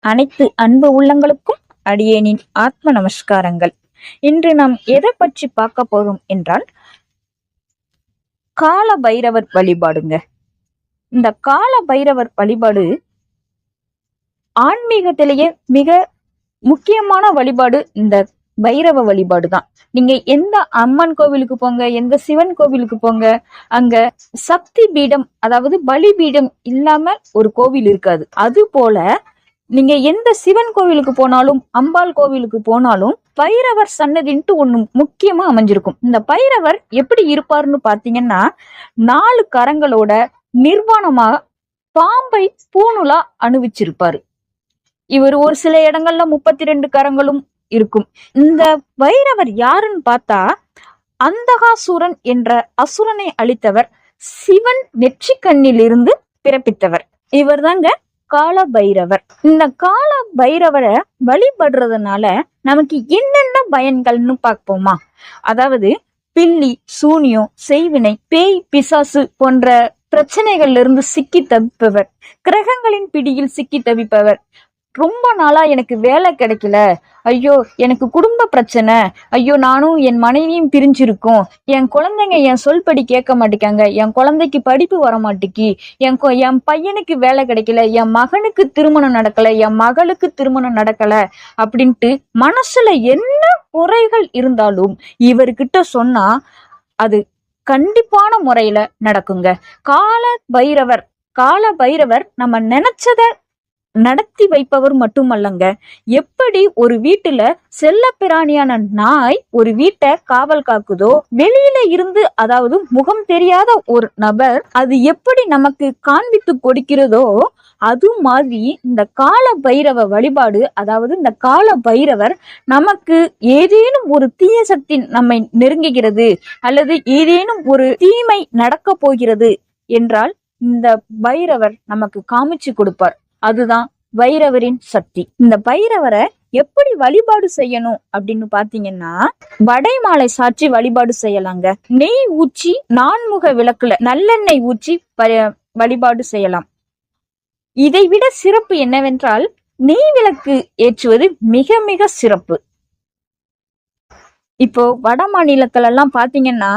அனைத்து அன்பு உள்ளங்களுக்கும் அடியேனின் ஆத்ம நமஸ்காரங்கள். இன்று நாம் எதை பற்றி பார்க்க போறோம் என்றால் கால பைரவர் வழிபாடுங்க. இந்த கால பைரவர் வழிபாடு ஆன்மீகத்திலேயே மிக முக்கியமான வழிபாடு. இந்த பைரவ வழிபாடு தான். நீங்க எந்த அம்மன் கோவிலுக்கு போங்க, எந்த சிவன் கோவிலுக்கு போங்க, அங்க சக்தி பீடம், அதாவது பலி பீடம் இல்லாம ஒரு கோவில் இருக்காது. அது போல நீங்க எந்த சிவன் கோவிலுக்கு போனாலும், அம்பாள் கோவிலுக்கு போனாலும் பைரவர் சன்னதின்ட்டு ஒண்ணு முக்கியமா அமைஞ்சிருக்கும். இந்த பைரவர் எப்படி இருப்பாருன்னு பாத்தீங்கன்னா, 4 கரங்களோட நிர்வாணமா பாம்பை பூணுலா அணிவிச்சிருப்பாரு. இவர் ஒரு சில இடங்கள்ல 32 கரங்களும் இருக்கும். இந்த பைரவர் யாருன்னு பார்த்தா, அந்தகாசூரன் என்ற அசுரனை அழித்தவர், சிவன் நெற்றி கண்ணிலிருந்து பிறப்பித்தவர். இவர் தாங்க கால பைரவர். இந்த கால பைரவரை வழிபடுறதுனால நமக்கு என்னென்ன பயன்கள்னு பார்ப்போமா? அதாவது பில்லி, சூனியம், செய்வினை, பேய், பிசாசு போன்ற பிரச்சனைகள்ல இருந்து சிக்கி தவிப்பவர், கிரகங்களின் பிடியில் சிக்கி தவிப்பவர், ரொம்ப நாளா எனக்கு வேலை கிடைக்கல, ஐயோ எனக்கு குடும்ப பிரச்சனை, ஐயோ நானும் என் மனைவியும் பிரிஞ்சிருக்கோம், என் குழந்தைங்க என் சொல்படி கேட்க மாட்டேங்காங்க, என் குழந்தைக்கு படிப்பு வர மாட்டேங்கி, என் பையனுக்கு வேலை கிடைக்கல, என் மகனுக்கு திருமணம் நடக்கல, என் மகளுக்கு திருமணம் நடக்கல அப்படின்ட்டு மனசுல என்ன குறைகள் இருந்தாலும் இவர்கிட்ட சொன்னா அது கண்டிப்பான முறையில நடக்குங்க. கால பைரவர் நம்ம நினைச்சத நடத்தி வைப்பவர் மட்டுமல்லங்க. எப்படி ஒரு வீட்டுல செல்ல பிராணியான நாய் ஒரு வீட்டை காவல் காக்குதோ, வெளியில இருந்து, அதாவது முகம் தெரியாத ஒரு நபர் அது எப்படி நமக்கு காண்பித்து கொடுக்கிறதோ, அது மாதிரி இந்த கால பைரவ வழிபாடு, அதாவது இந்த கால பைரவர் நமக்கு ஏதேனும் ஒரு தீய சக்தி நம்மை நெருங்குகிறது அல்லது ஏதேனும் ஒரு தீமை நடக்க போகிறது என்றால் இந்த பைரவர் நமக்கு காமிச்சு கொடுப்பார். அதுதான் பைரவரின் சக்தி. இந்த பைரவரை எப்படி வழிபாடு செய்யணும் அப்படின்னு பாத்தீங்கன்னா, வடைமாலை சாற்றி வழிபாடு செய்யலாங்க. நெய் ஊற்றி 4முக விளக்குல நல்லெண்ணெய் ஊற்றி வழிபாடு செய்யலாம். இதை விட சிறப்பு என்னவென்றால், நெய் விளக்கு ஏற்றுவது மிக மிக சிறப்பு. இப்போ வட மாநிலத்துல எல்லாம் பாத்தீங்கன்னா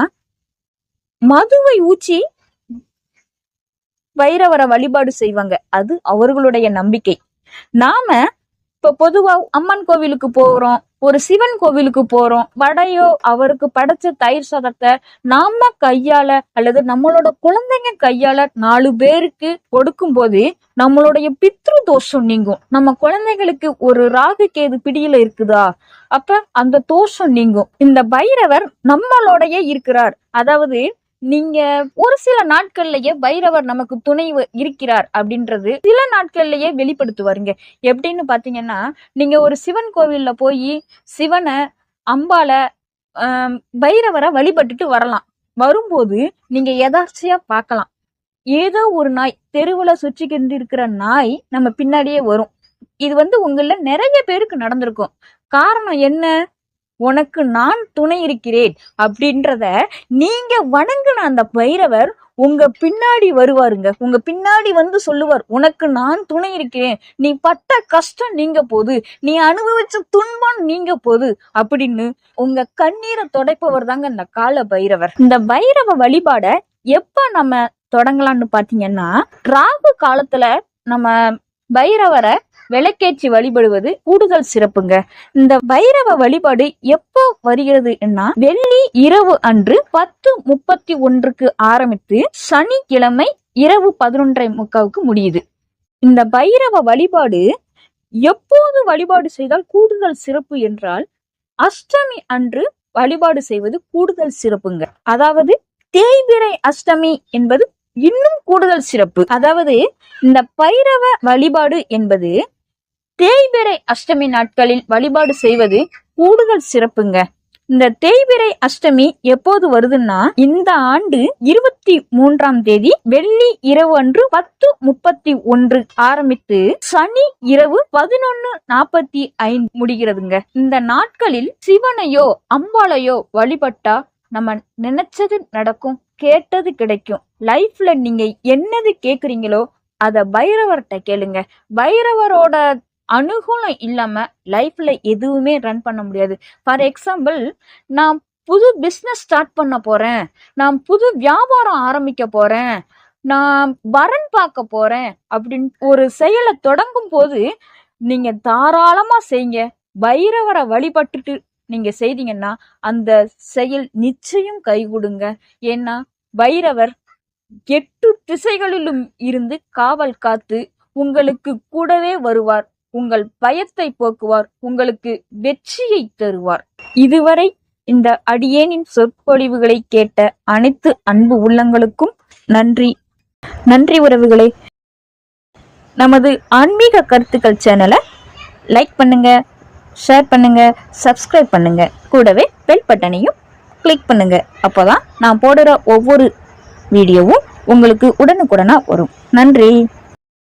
மதுவை ஊற்றி பைரவரை வழிபாடு செய்வாங்க. அது அவர்களுடைய நம்பிக்கை. நாம இப்ப பொதுவா அம்மன் கோவிலுக்கு போறோம், ஒரு சிவன் கோவிலுக்கு போறோம், வடையோ அவருக்கு படைச்ச தயிர் சாதத்தை நாம கையால அல்லது நம்மளோட குழந்தைங்க கையால 4 பேருக்கு கொடுக்கும் போது நம்மளுடைய பித்ரு தோஷம் நீங்கும். நம்ம குழந்தைங்களுக்கு ஒரு ராகு கேது பிடியில இருக்குதா, அப்ப அந்த தோஷம் நீங்கும். இந்த பைரவர் நம்மளோடைய இருக்கிறார். அதாவது நீங்க ஒரு சில நாட்கள்லயே பைரவர் நமக்கு துணை இருக்கிறார் அப்படின்றது சில நாட்கள்லயே வெளிப்படுத்துவாருங்க. எப்படின்னு பாத்தீங்கன்னா, நீங்க ஒரு சிவன் கோவில்ல போய் சிவனை, அம்பால, பைரவரை வழிபட்டுட்டு வரலாம். வரும்போது நீங்க எதார்ச்சியா பார்க்கலாம், ஏதோ ஒரு நாய் தெருவுல சுற்றிக்கிட்டு இருக்கிற நாய் நம்ம பின்னாடியே வரும். இது உங்கள நிறைய பேருக்கு நடந்திருக்கும். காரணம் என்ன? உனக்கு நான் துணை இருக்கிறேன் அப்படின்றத நீங்க வணங்குன அந்த பைரவர் உங்க பின்னாடி வருவாருங்க. உங்க பின்னாடி வந்து சொல்லுவார், உனக்கு நான் துணை இருக்கிறேன், நீ பட்ட கஷ்டம் நீங்க போது, நீ அனுபவிச்ச துன்பம் நீங்க போது அப்படின்னு உங்க கண்ணீரை துடைப்பவர் தாங்க இந்த கால பைரவர். இந்த பைரவ வழிபாட எப்ப நம்ம தொடங்கலாம்னு பாத்தீங்கன்னா, ராகு காலத்துல நம்ம பைரவரை விளக்கேற்றி வழிபடுவது கூடுதல் சிறப்புங்க. இந்த பைரவ வழிபாடு எப்போ வருகிறதுன்னா, வெள்ளி இரவு அன்று 10:31 ஆரம்பித்து சனிக்கிழமை இரவு 11:45 முடியுது. இந்த பைரவ வழிபாடு எப்போது வழிபாடு செய்தால் கூடுதல் சிறப்பு என்றால், அஷ்டமி அன்று வழிபாடு செய்வது கூடுதல் சிறப்புங்க. அதாவது தேய்பிறை அஷ்டமி என்பது இன்னும் கூடுதல் சிறப்பு. அதாவது இந்த பைரவ வழிபாடு என்பது தேய்பிறை அஷ்டமி நாட்களில் வழிபாடு செய்வது கூடுதல் சிறப்புங்க. இந்த தேய்பிறை அஷ்டமி எப்போது வருதுன்னா, இந்த ஆண்டு 23ஆம் தேதி வெள்ளி இரவு அன்று 10:31 ஆரம்பித்து சனி இரவு 11:45 முடிகிறதுங்க. இந்த நாட்களில் சிவனையோ அம்பாளையோ வழிபட்டா நம்ம நினைச்சது நடக்கும், கேட்டது கிடைக்கும். லைஃப்ல நீங்க என்னது கேக்குறீங்களோ அத பைரவர்கிட்ட கேளுங்க. பைரவரோட அனுகூலம் இல்லாம லைஃப்ல எதுவுமே ரன் பண்ண முடியாது. ஃபார் எக்ஸாம்பிள், நான் புது பிசினஸ் ஸ்டார்ட் பண்ண போறேன், நான் புது வியாபாரம் ஆரம்பிக்க போறேன், நான் வரன் பார்க்க போறேன் அப்படின்னு ஒரு செயலை தொடங்கும் போது நீங்க தாராளமா செய்யுங்க. பைரவரை வழிபட்டுட்டு நீங்க செய்தீங்கன்னா அந்த செயல் நிச்சயம் கைகூடுங்க. ஏன்னா பைரவர் 8 திசைகளிலும் இருந்து காவல் காத்து உங்களுக்கு கூடவே வருவார், உங்கள் பயத்தை போக்குவார், உங்களுக்கு வெற்றியை தருவார். இதுவரை இந்த அடியேனின் சொற்பொழிவுகளை கேட்ட அனைத்து அன்பு உள்ளங்களுக்கும் நன்றி. நன்றி உறவுகளே. நமது ஆன்மீக கருத்துக்கள் சேனலை லைக் பண்ணுங்க, ஷேர் பண்ணுங்க, சப்ஸ்கிரைப் பண்ணுங்க, கூடவே பெல் பட்டனையும் கிளிக் பண்ணுங்க. அப்போதான் நான் போடுற ஒவ்வொரு வீடியோவும் உங்களுக்கு உடனுக்குடனா வரும். நன்றி.